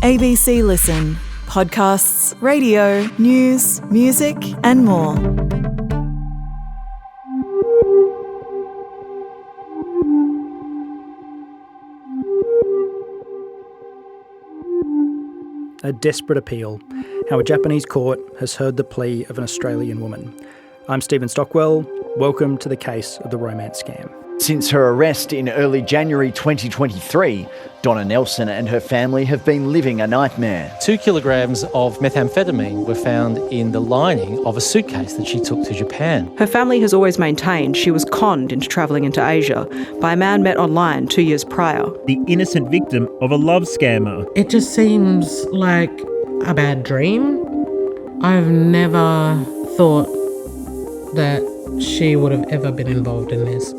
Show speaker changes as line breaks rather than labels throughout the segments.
ABC Listen. Podcasts, radio, news, music and more.
A desperate appeal, how a Japanese court has heard the plea of an Australian woman. I'm Stephen Stockwell. Welcome to the case of the romance scam.
Since her arrest in early January 2023, Donna Nelson and her family have been living a nightmare.
2 kilograms of methamphetamine were found in the lining of a suitcase that she took to Japan.
Her family has always maintained she was conned into travelling into Asia by a man met online 2 years prior.
The innocent victim of a love scammer.
It just seems like a bad dream. I've never thought that she would have ever been involved in this.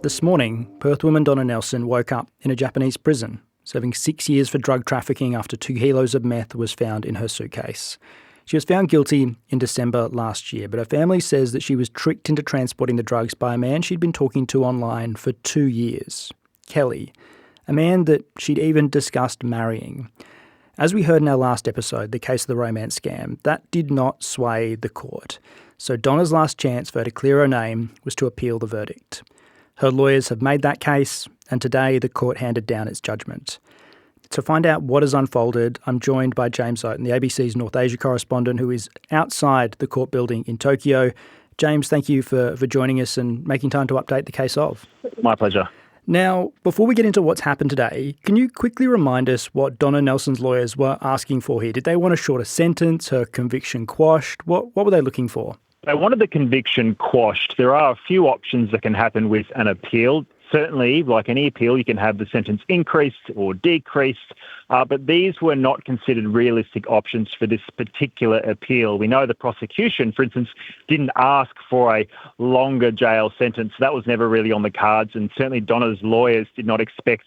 This morning, Perth woman Donna Nelson woke up in a Japanese prison, serving 6 years for drug trafficking after 2 kilos of meth was found in her suitcase. She was found guilty in December last year, but her family says that she was tricked into transporting the drugs by a man she'd been talking to online for 2 years, Kelly, a man that she'd even discussed marrying. As we heard in our last episode, the case of the romance scam, that did not sway the court. So Donna's last chance for her to clear her name was to appeal the verdict. Her lawyers have made that case, and today the court handed down its judgment. To find out what has unfolded, I'm joined by James Oaten, the ABC's North Asia correspondent, who is outside the court building in Tokyo. James, thank you for joining us and making time to update the case of.
My pleasure.
Now, before we get into what's happened today, can you quickly remind us what Donna Nelson's lawyers were asking for here? Did they want a shorter sentence, her conviction quashed? What were they looking for?
They wanted the conviction quashed. There are a few options that can happen with an appeal. Certainly, like any appeal, you can have the sentence increased or decreased, but these were not considered realistic options for this particular appeal. We know the prosecution, for instance, didn't ask for a longer jail sentence. That was never really on the cards, and certainly Donna's lawyers did not expect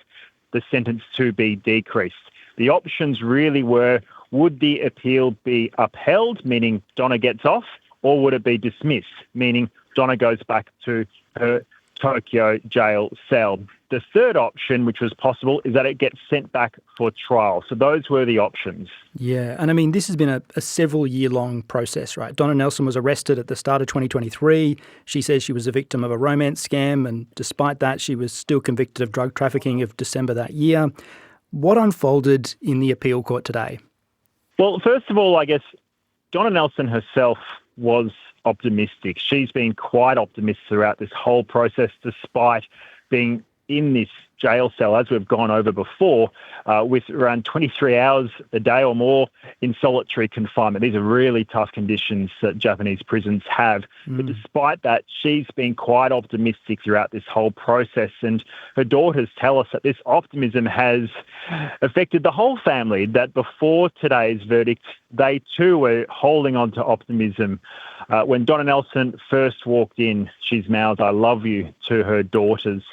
the sentence to be decreased. The options really were, would the appeal be upheld, meaning Donna gets off, or would it be dismissed, meaning Donna goes back to her Tokyo jail cell? The third option, which was possible, is that it gets sent back for trial. So those were the options.
Yeah, and I mean, this has been a several-year-long process, right? Donna Nelson was arrested at the start of 2023. She says she was a victim of a romance scam, and despite that, she was still convicted of drug trafficking of December that year. What unfolded in the appeal court today?
Well, first of all, I guess Donna Nelson herself was optimistic. She's been quite optimistic throughout this whole process, despite being in this jail cell, as we've gone over before, with around 23 hours a day or more in solitary confinement. These are really tough conditions that Japanese prisons have. But despite that, she's been quite optimistic throughout this whole process. And her daughters tell us that this optimism has affected the whole family, that before today's verdict, they too were holding on to optimism. When Donna Nelson first walked in, she's mouthed, "I love you," to her daughters.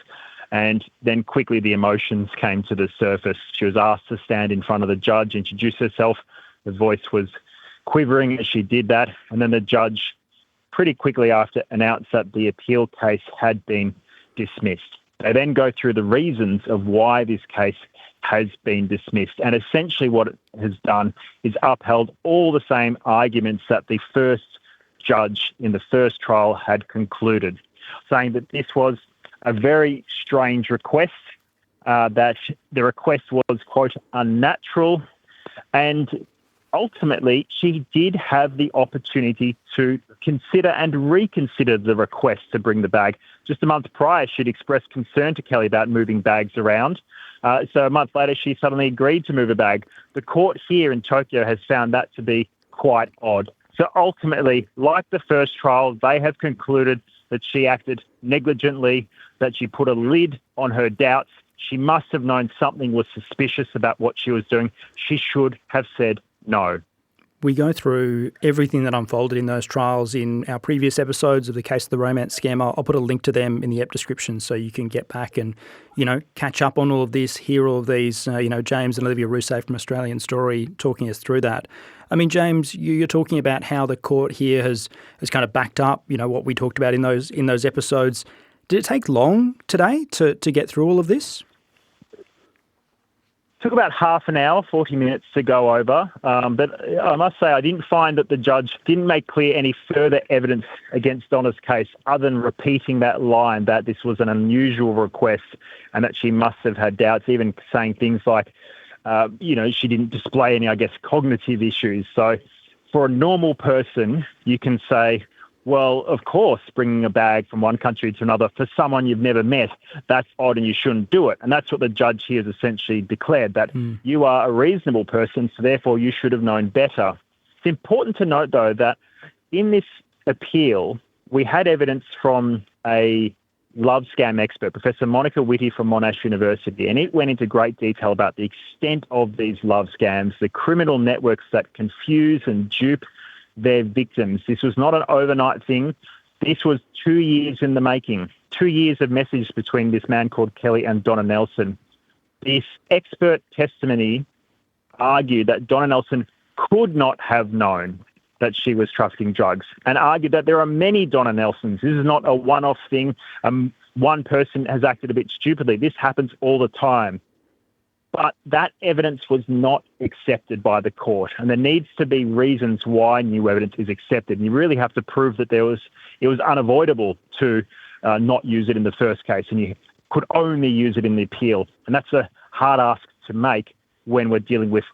And then quickly the emotions came to the surface. She was asked to stand in front of the judge, introduce herself. Her voice was quivering as she did that. And then the judge pretty quickly after announced that the appeal case had been dismissed. They then go through the reasons of why this case has been dismissed. And essentially what it has done is upheld all the same arguments that the first judge in the first trial had concluded, saying that this was a very strange request, that the request was, quote, unnatural, and ultimately she did have the opportunity to consider and reconsider the request to bring the bag. Just a month prior, she'd expressed concern to Kelly about moving bags around. So a month later, she suddenly agreed to move a bag. The court here in Tokyo has found that to be quite odd. So ultimately, like the first trial, they have concluded that she acted negligently, that she put a lid on her doubts. She must have known something was suspicious about what she was doing. She should have said no.
We go through everything that unfolded in those trials in our previous episodes of the case of the romance scam. I'll put a link to them in the ep description so you can get back and, catch up on all of this, hear all of these, James and Olivia Rousseau from Australian Story talking us through that. I mean, James, you're talking about how the court here has kind of backed up, what we talked about in those episodes. Did it take long today to get through all of this?
Took about half an hour, 40 minutes to go over. But I must say I didn't find that the judge didn't make clear any further evidence against Donna's case other than repeating that line that this was an unusual request and that she must have had doubts, even saying things like, she didn't display any, cognitive issues. So for a normal person, you can say, well, of course, bringing a bag from one country to another for someone you've never met, that's odd and you shouldn't do it. And that's what the judge here has essentially declared, that you are a reasonable person, so therefore you should have known better. It's important to note, though, that in this appeal, we had evidence from a love scam expert, Professor Monica Whitty from Monash University, and it went into great detail about the extent of these love scams, the criminal networks that confuse and dupe their victims. This was not an overnight thing. This was 2 years in the making, 2 years of messages between this man called Kelly and Donna Nelson. This expert testimony argued that Donna Nelson could not have known that she was trafficking drugs, and argued that there are many Donna Nelsons. This is not a one-off thing. One person has acted a bit stupidly. This happens all the time. But that evidence was not accepted by the court, and there needs to be reasons why new evidence is accepted. And you really have to prove that it was unavoidable to not use it in the first case, and you could only use it in the appeal. And that's a hard ask to make when we're dealing with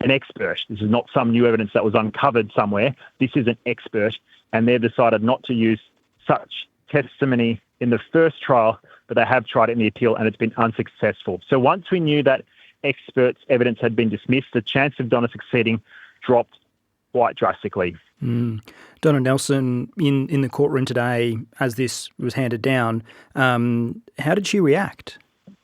an expert. This is not some new evidence that was uncovered somewhere. This is an expert, and they've decided not to use such testimony in the first trial, but they have tried it in the appeal, and it's been unsuccessful. So once we knew that experts' evidence had been dismissed, the chance of Donna succeeding dropped quite drastically.
Donna Nelson, in the courtroom today, as this was handed down, how did she react?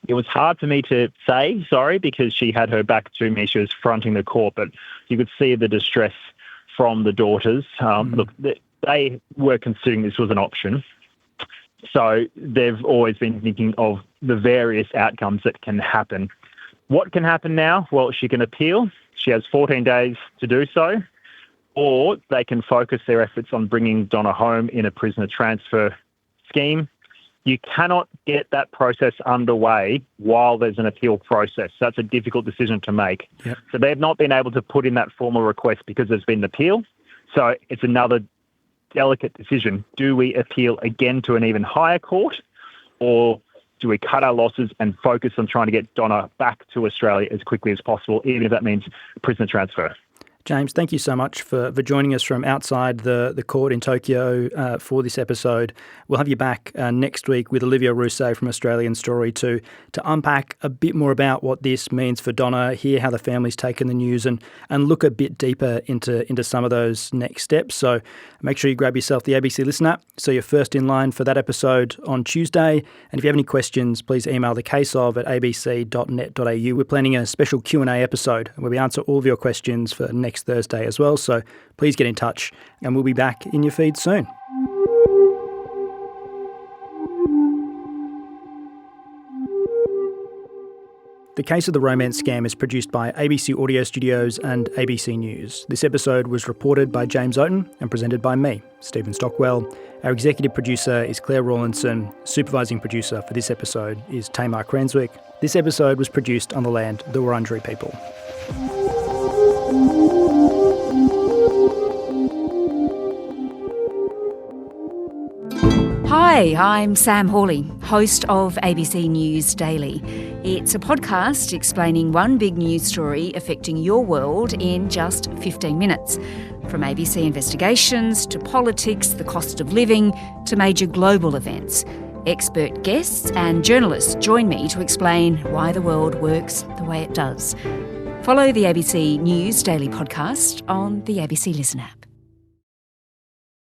It was hard for me to say, sorry, because she had her back to me. She was fronting the court, but you could see the distress from the daughters. Look, they were considering this was an option. So they've always been thinking of the various outcomes that can happen. What can happen now? Well, she can appeal. She has 14 days to do so, or they can focus their efforts on bringing Donna home in a prisoner transfer scheme. You cannot get that process underway while there's an appeal process. That's a difficult decision to make.
Yep.
So they've not been able to put in that formal request because there's been an appeal. So it's another delicate decision. Do we appeal again to an even higher court, or do we cut our losses and focus on trying to get Donna back to Australia as quickly as possible, even if that means prisoner transfer?
James, thank you so much for joining us from outside the court in Tokyo for this episode. We'll have you back next week with Olivia Russo from Australian Story to unpack a bit more about what this means for Donna, hear how the family's taken the news, and look a bit deeper into some of those next steps. So make sure you grab yourself the ABC Listen app so you're first in line for that episode on Tuesday. And if you have any questions, please email thecaseof@abc.net.au. We're planning a special Q&A episode where we answer all of your questions for next Thursday as well, so please get in touch and we'll be back in your feed soon. The Case of the Romance Scam is produced by ABC Audio Studios and ABC News. This episode was reported by James Oaten and presented by me, Stephen Stockwell. Our executive producer is Claire Rawlinson. Supervising producer for this episode is Tamar Cranswick. This episode was produced on the land of the Wurundjeri people.
Hi, I'm Sam Hawley, host of ABC News Daily. It's a podcast explaining one big news story affecting your world in just 15 minutes. From ABC investigations to politics, the cost of living, to major global events. Expert guests and journalists join me to explain why the world works the way it does. Follow the ABC News Daily podcast on the ABC Listen app.